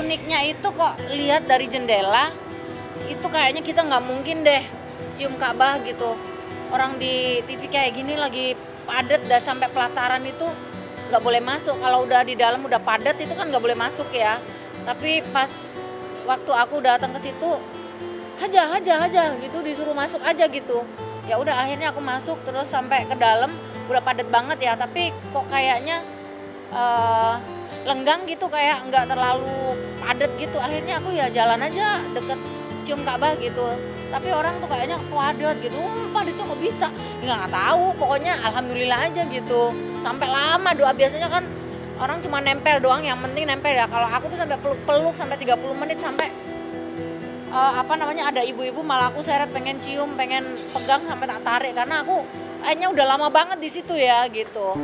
uniknya itu kok lihat dari jendela, itu kayaknya kita nggak mungkin deh cium Ka'bah gitu. Orang di TV kayak gini lagi padat dah sampai pelataran itu nggak boleh masuk. Kalau udah di dalam udah padat itu kan nggak boleh masuk ya. Tapi pas waktu aku datang ke situ, haja gitu, disuruh masuk aja gitu. Ya udah akhirnya aku masuk terus sampai ke dalam udah padat banget ya. Tapi kok kayaknya lenggang gitu, kayak nggak terlalu padat gitu. Akhirnya aku ya jalan aja deket cium Ka'bah gitu. Tapi orang tuh kayaknya padat gitu, padatnya kok bisa? Ya nggak tahu, pokoknya alhamdulillah aja gitu. Sampai lama doa, biasanya kan orang cuma nempel doang, yang penting nempel ya. Kalau aku tuh sampai peluk-peluk sampai 30 menit sampai ada ibu-ibu malah aku seret pengen cium, pengen pegang sampai tak tarik karena aku kayaknya udah lama banget di situ ya gitu.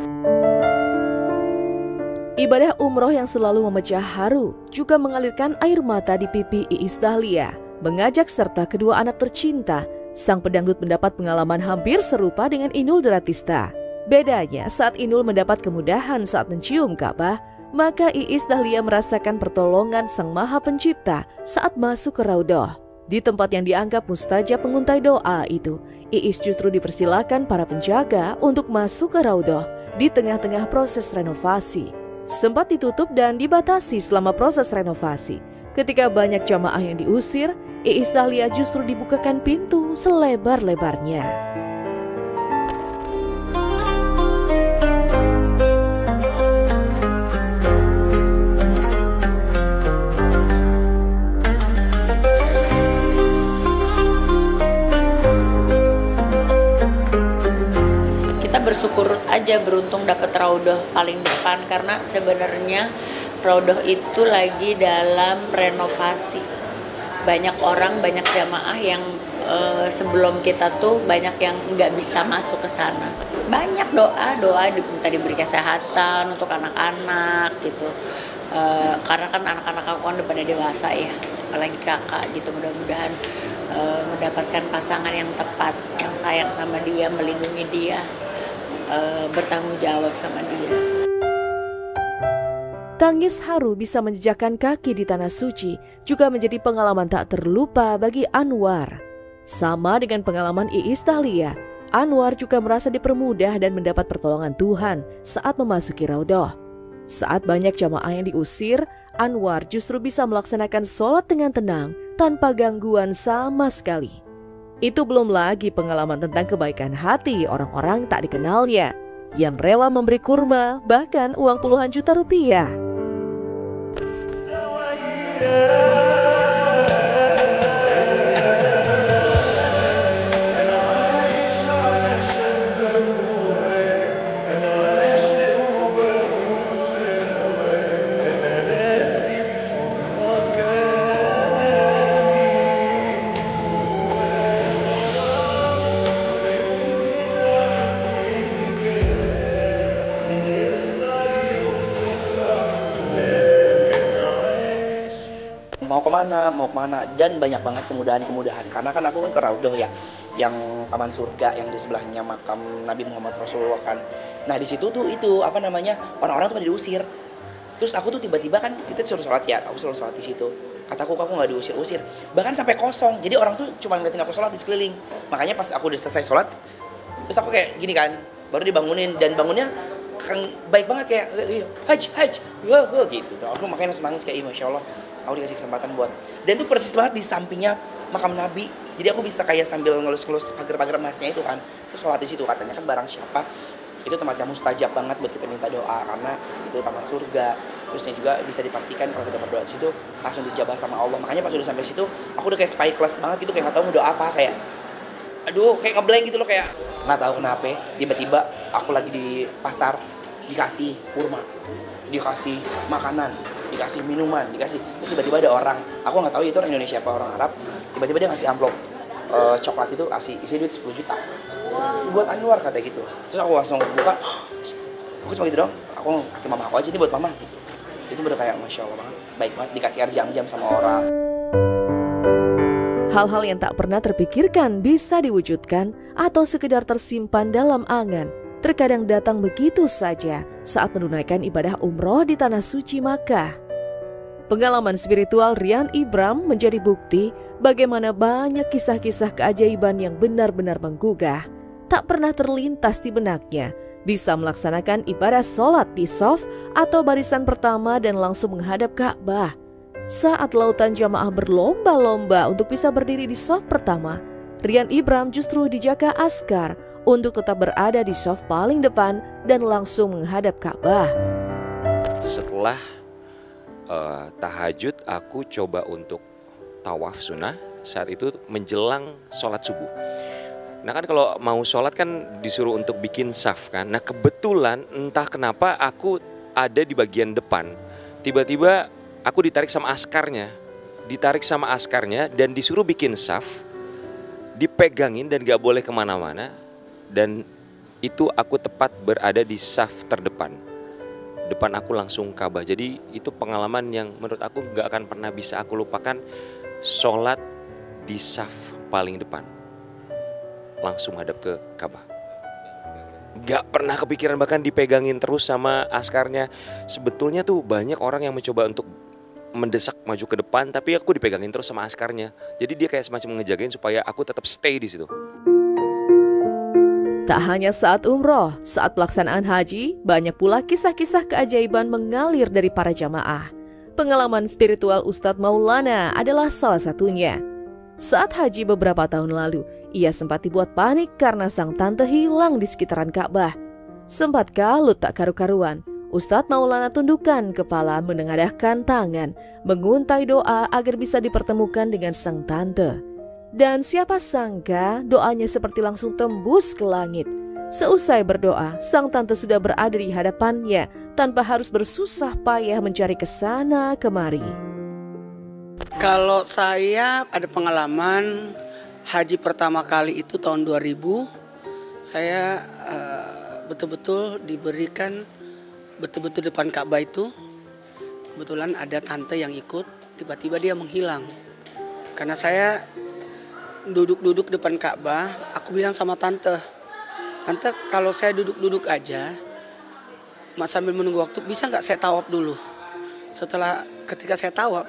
Ibadah umroh yang selalu memecah haru juga mengalirkan air mata di pipi Iis Dahlia. Mengajak serta kedua anak tercinta, sang pedangdut mendapat pengalaman hampir serupa dengan Inul Daratista. Bedanya saat Inul mendapat kemudahan saat mencium Ka'bah, maka Iis Dahlia merasakan pertolongan Sang Maha Pencipta saat masuk ke Raudhah. Di tempat yang dianggap mustajab penguntai doa itu, Iis justru dipersilakan para penjaga untuk masuk ke Raudhah di tengah-tengah proses renovasi. Sempat ditutup dan dibatasi selama proses renovasi. Ketika banyak jamaah yang diusir, Iis Dahlia justru dibukakan pintu selebar-lebarnya. Kita bersyukur aja beruntung dapat Raudhah paling depan, karena sebenarnya Raudhah itu lagi dalam renovasi. Banyak orang, banyak jamaah yang sebelum kita tuh banyak yang nggak bisa masuk ke sana. Banyak doa diminta diberi kesehatan untuk anak-anak gitu. Karena kan anak-anak aku kan udah pada dewasa ya, apalagi kakak gitu. Mudah-mudahan mendapatkan pasangan yang tepat, yang sayang sama dia, melindungi dia, bertanggung jawab sama dia. Tangis haru bisa menjejakkan kaki di tanah suci juga menjadi pengalaman tak terlupa bagi Anwar. Sama dengan pengalaman Iis Dahlia, Anwar juga merasa dipermudah dan mendapat pertolongan Tuhan saat memasuki Raudhah. Saat banyak jamaah yang diusir, Anwar justru bisa melaksanakan sholat dengan tenang tanpa gangguan sama sekali. Itu belum lagi pengalaman tentang kebaikan hati orang-orang tak dikenalnya yang rela memberi kurma bahkan uang puluhan juta rupiah. mau kemana, dan banyak banget kemudahan karena kan aku kan ke Raudhah ya, yang taman surga yang di sebelahnya makam Nabi Muhammad Rasulullah kan. Nah di situ tuh itu orang-orang tuh pada diusir. Terus aku tuh tiba-tiba kan kita disuruh sholat ya, aku suruh sholat di situ. Kataku aku nggak diusir-usir, bahkan sampai kosong. Jadi orang tuh cuma ngeliatin aku sholat di sekeliling. Makanya pas aku udah selesai sholat, terus aku kayak gini kan, baru dibangunin, dan bangunnya kan baik banget kayak haj gitu. Aku makanya langsung nangis kayak masya Allah, aku dikasih kesempatan buat, dan itu persis banget di sampingnya makam Nabi. Jadi aku bisa kayak sambil ngelus-ngelus pagar-pagar emasnya itu kan, terus sholat di situ. Katanya kan barang siapa itu tempat yang mustajab banget buat kita minta doa, karena itu taman surga. Terusnya juga bisa dipastikan kalau kita berdoa di situ langsung dijabah sama Allah. Makanya pas udah sampai situ aku udah kayak speechless banget gitu, kayak nggak tahu mau doa apa, kayak aduh kayak ngeblank gitu loh, kayak nggak tahu kenapa tiba-tiba aku lagi di pasar dikasih kurma, dikasih makanan, dikasih minuman, terus tiba-tiba ada orang, aku nggak tahu itu orang Indonesia apa orang Arab, tiba-tiba dia ngasih amplop coklat itu, isi duit 10 juta buat Anwar katanya gitu. Terus aku langsung buka, aku cuma gitu dong, aku kasih mama aku aja, ini buat mama gitu. Itu bener kayak masya Allah banget, baik banget, dikasih air jam-jam sama orang. Hal-hal yang tak pernah terpikirkan bisa diwujudkan atau sekedar tersimpan dalam angan terkadang datang begitu saja saat menunaikan ibadah umroh di tanah suci Makkah. Pengalaman spiritual Rian Ibram menjadi bukti bagaimana banyak kisah-kisah keajaiban yang benar-benar menggugah. Tak pernah terlintas di benaknya bisa melaksanakan ibadah sholat di shaf atau barisan pertama dan langsung menghadap Ka'bah. Saat lautan jamaah berlomba-lomba untuk bisa berdiri di shaf pertama, Rian Ibram justru dijaga askar untuk tetap berada di shaf paling depan dan langsung menghadap Ka'bah. Setelah tahajud, aku coba untuk tawaf sunnah saat itu menjelang sholat subuh. Nah kan kalau mau sholat kan disuruh untuk bikin saf kan. Nah kebetulan entah kenapa aku ada di bagian depan. Tiba-tiba aku ditarik sama askarnya dan disuruh bikin saf, dipegangin dan gak boleh kemana-mana. Dan itu aku tepat berada di saf terdepan. Depan aku langsung Ka'bah. Jadi itu pengalaman yang menurut aku gak akan pernah bisa aku lupakan. Sholat di saf paling depan, langsung hadap ke Ka'bah. Gak pernah kepikiran, bahkan dipegangin terus sama askarnya. Sebetulnya tuh banyak orang yang mencoba untuk mendesak maju ke depan, tapi aku dipegangin terus sama askarnya. Jadi dia kayak semacam ngejagain supaya aku tetap stay di situ. Tak hanya saat umroh, saat pelaksanaan haji, banyak pula kisah-kisah keajaiban mengalir dari para jamaah. Pengalaman spiritual Ustadz Maulana adalah salah satunya. Saat haji beberapa tahun lalu, ia sempat dibuat panik karena sang tante hilang di sekitaran Ka'bah. Sempat kalut tak karu-karuan, Ustadz Maulana tundukkan kepala menengadahkan tangan, menguntai doa agar bisa dipertemukan dengan sang tante. Dan siapa sangka doanya seperti langsung tembus ke langit. Seusai berdoa, sang tante sudah berada di hadapannya tanpa harus bersusah payah mencari kesana kemari. Kalau saya ada pengalaman haji pertama kali itu tahun 2000, saya betul-betul diberikan betul-betul depan Ka'bah itu. Kebetulan ada tante yang ikut, tiba-tiba dia menghilang. Karena saya duduk-duduk depan Ka'bah, aku bilang sama tante, "Tante, kalau saya duduk-duduk aja, sambil menunggu waktu, bisa nggak saya tawaf dulu?" Ketika saya tawaf,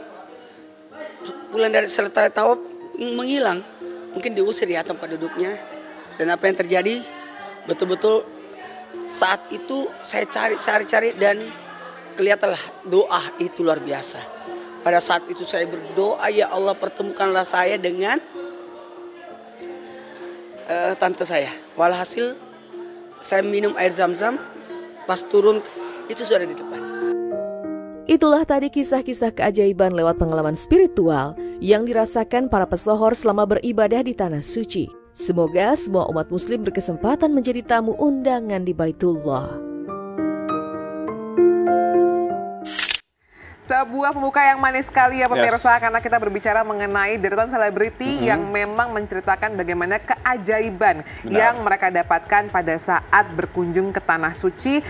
bulan dari selesai tawaf menghilang, mungkin diusir ya tempat duduknya. Dan apa yang terjadi? Betul-betul saat itu saya cari dan kelihatanlah doa itu luar biasa. Pada saat itu saya berdoa, "Ya Allah, pertemukanlah saya dengan tante saya." Walhasil saya minum air zam-zam, pas turun itu sudah di depan. Itulah tadi kisah-kisah keajaiban lewat pengalaman spiritual yang dirasakan para pesohor selama beribadah di Tanah Suci. Semoga semua umat muslim berkesempatan menjadi tamu undangan di Baitullah. Sebuah pembuka yang manis sekali ya pemirsa, karena kita berbicara mengenai deretan selebriti yang memang menceritakan bagaimana keajaiban yang mereka dapatkan pada saat berkunjung ke Tanah Suci.